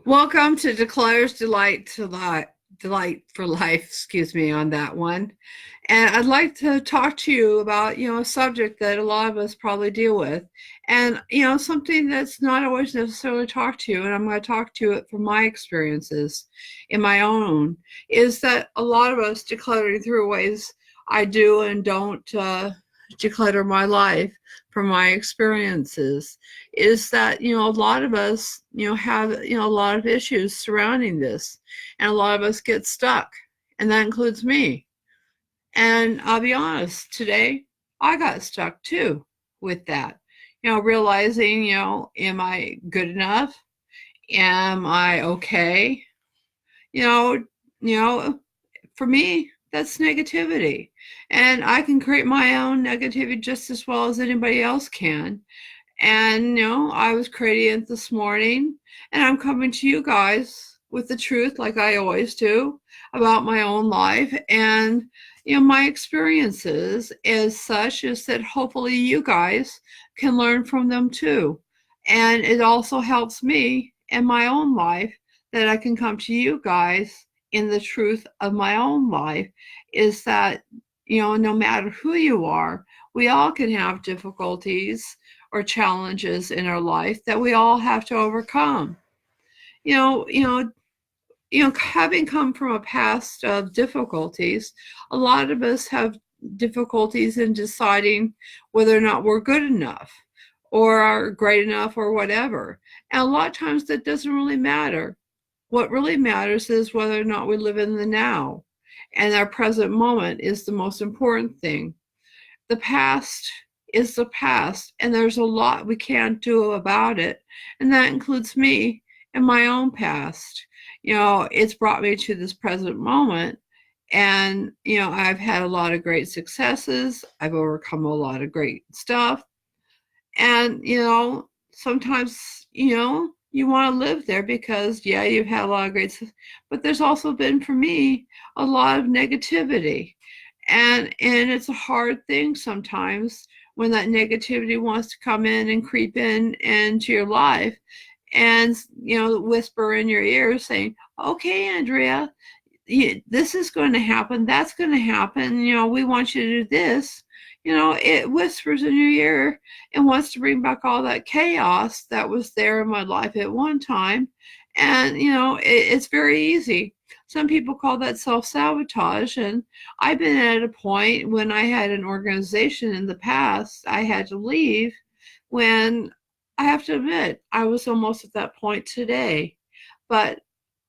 Welcome to Declutter's Delight for Life, excuse me on that one. And I'd like to talk to you about, a subject that a lot of us probably deal with. And, something that's not always necessarily talked to, and I'm going to talk to it from my experiences in my own, is that a lot of us decluttering through ways I do and don't declutter my life from my experiences is that a lot of us have a lot of issues surrounding this, and a lot of us get stuck, and that includes me. And I'll be honest, today I got stuck too with that, realizing, am I good enough? Am I okay? you know you know for me, that's negativity, and I can create my own negativity just as well as anybody else can. And, I was creating it this morning, and I'm coming to you guys with the truth, like I always do, about my own life. And, my experiences as such is that hopefully you guys can learn from them too. And it also helps me in my own life that I can come to you guys in the truth of my own life is that, no matter who you are, we all can have difficulties or challenges in our life that we all have to overcome. You know, you know, Having come from a past of difficulties, a lot of us have difficulties in deciding whether or not we're good enough or are great enough or whatever. And a lot of times that doesn't really matter. What really matters is whether or not we live in the now. And our present moment is the most important thing. The past is the past, and there's a lot we can't do about it. And that includes me and my own past. It's brought me to this present moment. And, I've had a lot of great successes. I've overcome a lot of great stuff. And, sometimes, you want to live there because, yeah, you've had a lot of great stuff. But there's also been, for me, a lot of negativity, and it's a hard thing sometimes when that negativity wants to come in and creep in into your life and whisper in your ear saying, okay, Andrea, this is going to happen, that's going to happen, we want you to do this. It whispers in your ear and wants to bring back all that chaos that was there in my life at one time. And it's very easy. Some people call that self-sabotage. And I've been at a point when I had an organization in the past I had to leave, when I have to admit I was almost at that point today. But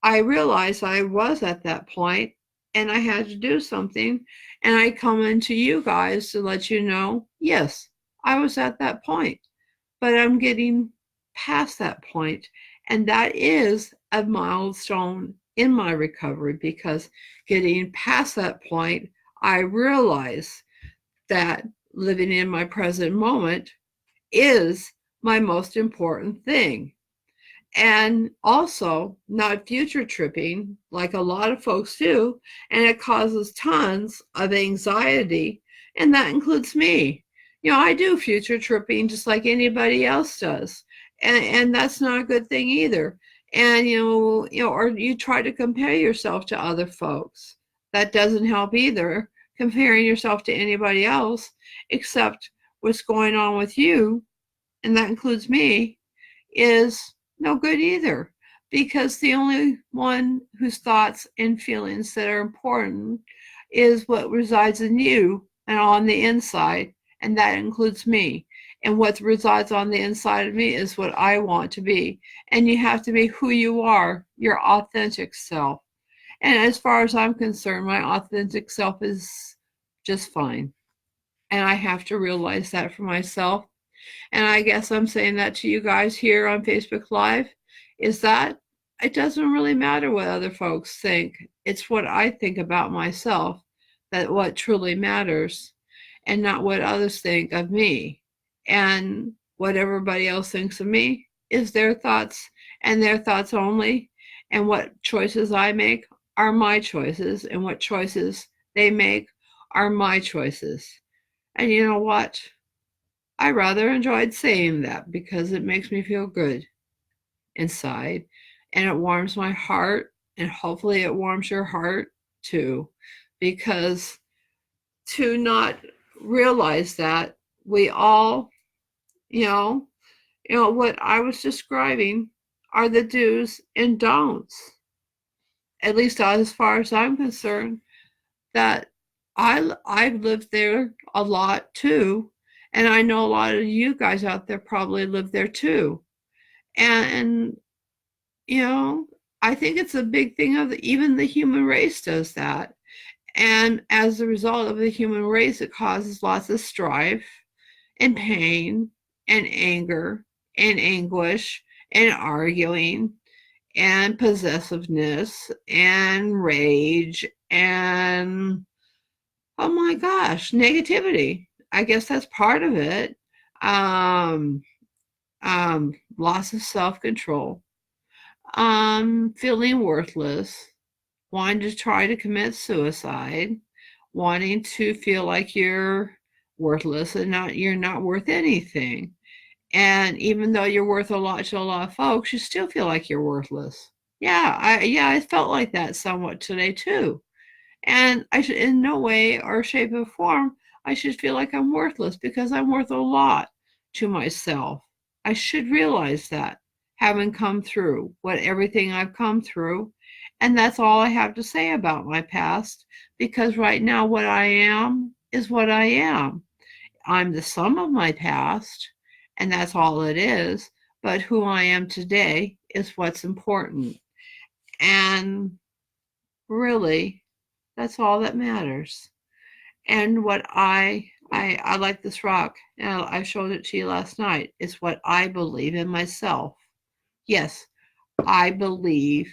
I realized I was at that point and I had to do something. And I come into you guys to let you know, yes, I was at that point, but I'm getting past that point. And that is a milestone in my recovery, because getting past that point, I realize that living in my present moment is my most important thing. And also not future tripping like a lot of folks do. And it causes tons of anxiety. And that includes me. I do future tripping just like anybody else does. And that's not a good thing either. And, or you try to compare yourself to other folks. That doesn't help either, comparing yourself to anybody else, except what's going on with you, and that includes me, is no good either, because the only one whose thoughts and feelings that are important is what resides in you and on the inside, and that includes me. And what resides on the inside of me is what I want to be. And you have to be who you are, your authentic self. And as far as I'm concerned, my authentic self is just fine. And I have to realize that for myself. And I guess I'm saying that to you guys here on Facebook Live, is that it doesn't really matter what other folks think. It's what I think about myself that what truly matters, and not what others think of me. And what everybody else thinks of me is their thoughts and their thoughts only. And what choices I make are my choices, and what choices they make are my choices. And you know what? I rather enjoyed saying that because it makes me feel good inside. and it warms my heart, and hopefully it warms your heart too, because to not realize that we all, you know, what I was describing are the do's and don'ts, at least as far as I'm concerned, that I've lived there a lot too, and I know a lot of you guys out there probably live there too. And you know, I think it's a big thing of even the human race does that. And as a result of the human race, it causes lots of strife and pain and anger and anguish and arguing and possessiveness and rage and, oh my gosh, negativity. I guess that's part of it. Um, Loss of self control, feeling worthless, wanting to try to commit suicide, wanting to feel like you're worthless and you're not worth anything. And even though you're worth a lot to a lot of folks, you still feel like you're worthless. I felt like that somewhat today too. And I should, in no way or shape or form, I should feel like I'm worthless, because I'm worth a lot to myself. I should realize that, having come through what everything I've come through. And that's all I have to say about my past, because right now what I am is what I am. I'm the sum of my past, and that's all it is. But who I am today is what's important. And really, that's all that matters. And what I like this rock, and I showed it to you last night, is what I believe in myself. Yes, I believe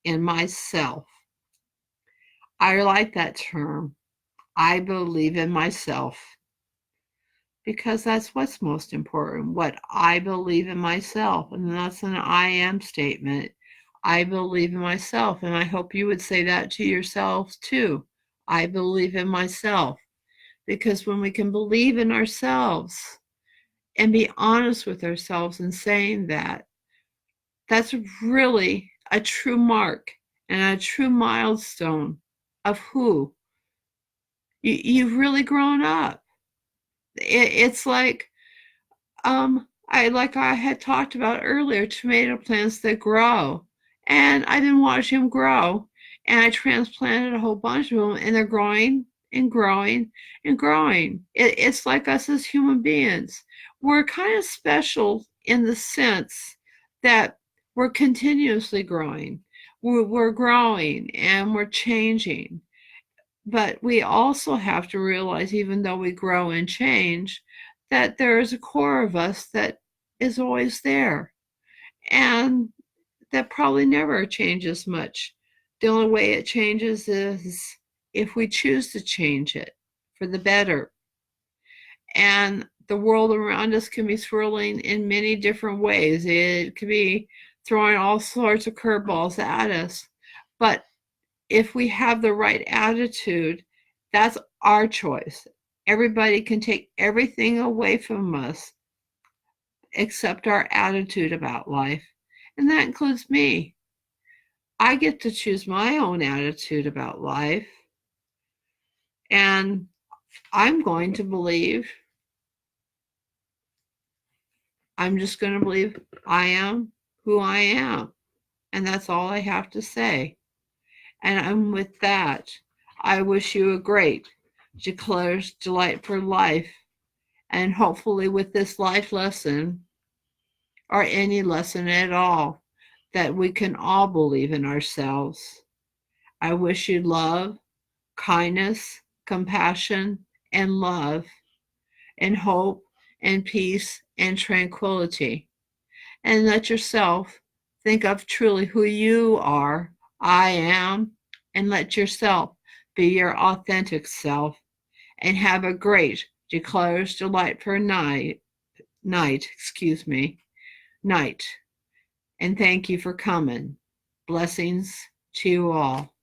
in myself. I like that term. I believe in myself, because that's what's most important. What I believe in myself, and that's an I am statement. I believe in myself, and I hope you would say that to yourselves too. I believe in myself. Because when we can believe in ourselves and be honest with ourselves in saying that, that's really a true mark and a true milestone of who you've really grown up. It's like, I had talked about earlier, tomato plants that grow, and I've been watching them grow, and I transplanted a whole bunch of them, and they're growing and growing and growing. It's like us as human beings. We're kind of special in the sense that we're continuously growing. We're growing and we're changing. But we also have to realize, even though we grow and change, that there is a core of us that is always there, and that probably never changes much. The only way it changes is if we choose to change it for the better. And the world around us can be swirling in many different ways. It could be throwing all sorts of curveballs at us. But if we have the right attitude, that's our choice. Everybody can take everything away from us except our attitude about life. And that includes me. I get to choose my own attitude about life. And I'm going to believe, I'm just going to believe I am who I am. And that's all I have to say. And with that, I wish you a great Declutter's Delight for Life. And hopefully, with this life lesson, or any lesson at all, that we can all believe in ourselves. I wish you love, kindness, compassion, and love, and hope, and peace, and tranquility. And let yourself think of truly who you are, I am, and let yourself be your authentic self. And have a great Declutter's Delight for night, night. And thank you for coming. Blessings to you all.